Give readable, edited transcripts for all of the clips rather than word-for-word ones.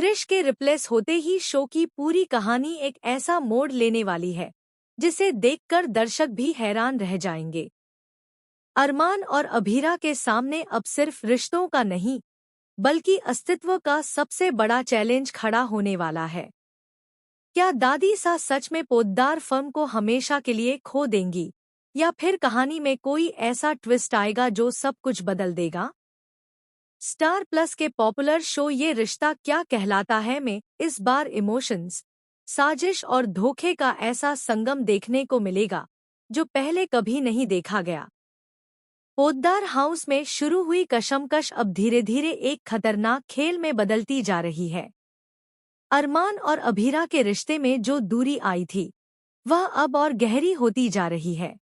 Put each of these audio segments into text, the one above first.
क्रिश के रिप्लेस होते ही शो की पूरी कहानी एक ऐसा मोड़ लेने वाली है जिसे देखकर दर्शक भी हैरान रह जाएंगे। अरमान और अभीरा के सामने अब सिर्फ रिश्तों का नहीं बल्कि अस्तित्व का सबसे बड़ा चैलेंज खड़ा होने वाला है। क्या दादी सा सच में पोद्दार फर्म को हमेशा के लिए खो देंगी या फिर कहानी में कोई ऐसा ट्विस्ट आएगा जो सब कुछ बदल देगा? स्टार प्लस के पॉपुलर शो ये रिश्ता क्या कहलाता है में इस बार इमोशंस, साजिश और धोखे का ऐसा संगम देखने को मिलेगा जो पहले कभी नहीं देखा गया। पोद्दार हाउस में शुरू हुई कशमकश अब धीरे धीरे एक खतरनाक खेल में बदलती जा रही है। अरमान और अभीरा के रिश्ते में जो दूरी आई थी वह अब और गहरी होती जा रही है।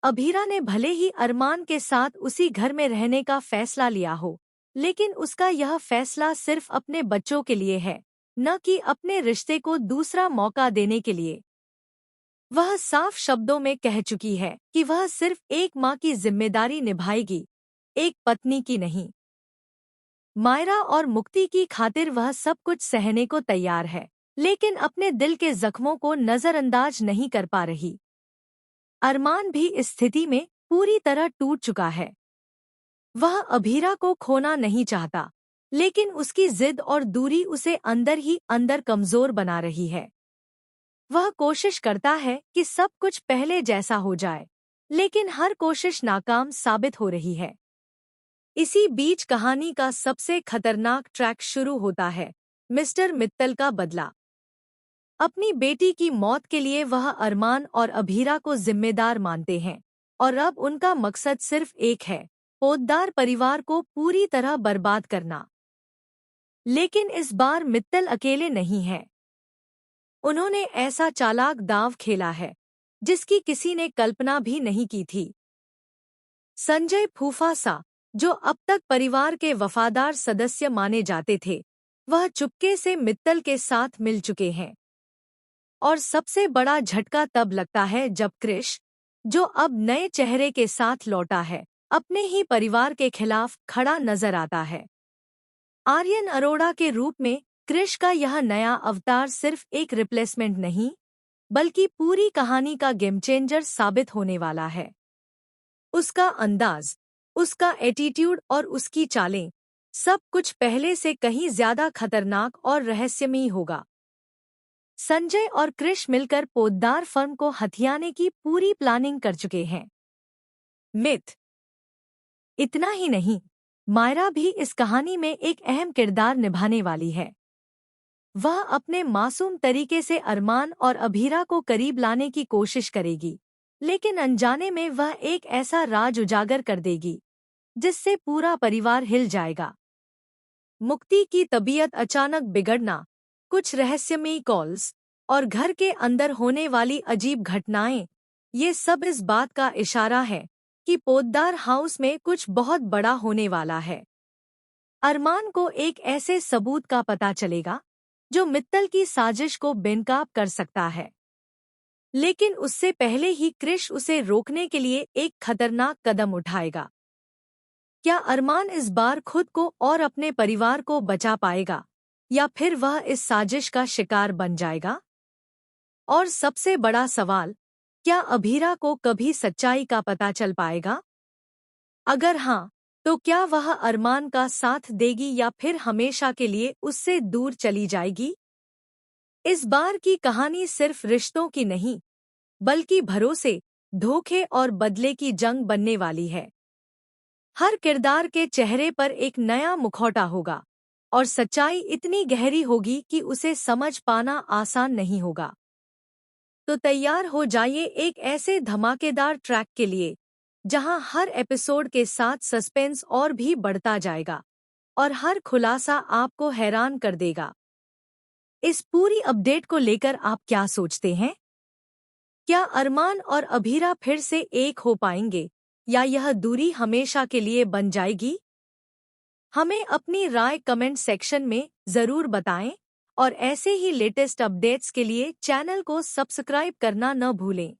अभीरा ने भले ही अरमान के साथ उसी घर में रहने का फैसला लिया हो, लेकिन उसका यह फैसला सिर्फ अपने बच्चों के लिए है, न कि अपने रिश्ते को दूसरा मौका देने के लिए। वह साफ शब्दों में कह चुकी है कि वह सिर्फ एक माँ की जिम्मेदारी निभाएगी, एक पत्नी की नहीं। मायरा और मुक्ति की खातिर वह सब कुछ सहने को तैयार है, लेकिन अपने दिल के जख्मों को नजरअंदाज नहीं कर पा रही। अरमान भी इस स्थिति में पूरी तरह टूट चुका है। वह अभीरा को खोना नहीं चाहता, लेकिन उसकी जिद और दूरी उसे अंदर ही अंदर कमजोर बना रही है। वह कोशिश करता है कि सब कुछ पहले जैसा हो जाए, लेकिन हर कोशिश नाकाम साबित हो रही है। इसी बीच कहानी का सबसे खतरनाक ट्रैक शुरू होता है, मिस्टर मित्तल का बदला। अपनी बेटी की मौत के लिए वह अरमान और अभीरा को जिम्मेदार मानते हैं और अब उनका मकसद सिर्फ एक है, पोद्दार परिवार को पूरी तरह बर्बाद करना। लेकिन इस बार मित्तल अकेले नहीं हैं। उन्होंने ऐसा चालाक दांव खेला है जिसकी किसी ने कल्पना भी नहीं की थी। संजय फूफासा, जो अब तक परिवार के वफादार सदस्य माने जाते थे, वह चुपके से मित्तल के साथ मिल चुके हैं। और सबसे बड़ा झटका तब लगता है जब क्रिश, जो अब नए चेहरे के साथ लौटा है, अपने ही परिवार के खिलाफ खड़ा नजर आता है। आर्यन अरोड़ा के रूप में क्रिश का यह नया अवतार सिर्फ एक रिप्लेसमेंट नहीं बल्कि पूरी कहानी का गेम चेंजर साबित होने वाला है। उसका अंदाज, उसका एटीट्यूड और उसकी चालें, सब कुछ पहले से कहीं ज्यादा खतरनाक और रहस्यमयी होगा। संजय और क्रिश मिलकर पोद्दार फर्म को हथियाने की पूरी प्लानिंग कर चुके हैं। मिथ इतना ही नहीं, मायरा भी इस कहानी में एक अहम किरदार निभाने वाली है। वह अपने मासूम तरीके से अरमान और अभीरा को करीब लाने की कोशिश करेगी, लेकिन अनजाने में वह एक ऐसा राज उजागर कर देगी जिससे पूरा परिवार हिल जाएगा। मुक्ति की तबीयत अचानक बिगड़ना, कुछ रहस्यमयी कॉल्स और घर के अंदर होने वाली अजीब घटनाएं, ये सब इस बात का इशारा है कि पोद्दार हाउस में कुछ बहुत बड़ा होने वाला है। अरमान को एक ऐसे सबूत का पता चलेगा जो मित्तल की साजिश को बेनकाब कर सकता है, लेकिन उससे पहले ही क्रिश उसे रोकने के लिए एक खतरनाक कदम उठाएगा। क्या अरमान इस बार खुद को और अपने परिवार को बचा पाएगा या फिर वह इस साजिश का शिकार बन जाएगा? और सबसे बड़ा सवाल, क्या अभीरा को कभी सच्चाई का पता चल पाएगा? अगर हाँ, तो क्या वह अरमान का साथ देगी या फिर हमेशा के लिए उससे दूर चली जाएगी? इस बार की कहानी सिर्फ रिश्तों की नहीं बल्कि भरोसे, धोखे और बदले की जंग बनने वाली है। हर किरदार के चेहरे पर एक नया मुखौटा होगा और सच्चाई इतनी गहरी होगी कि उसे समझ पाना आसान नहीं होगा। तो तैयार हो जाइए एक ऐसे धमाकेदार ट्रैक के लिए जहां हर एपिसोड के साथ सस्पेंस और भी बढ़ता जाएगा और हर खुलासा आपको हैरान कर देगा। इस पूरी अपडेट को लेकर आप क्या सोचते हैं? क्या अरमान और अभीरा फिर से एक हो पाएंगे या यह दूरी हमेशा के लिए बन जाएगी? हमें अपनी राय कमेंट सेक्शन में जरूर बताएं और ऐसे ही लेटेस्ट अपडेट्स के लिए चैनल को सब्सक्राइब करना न भूलें।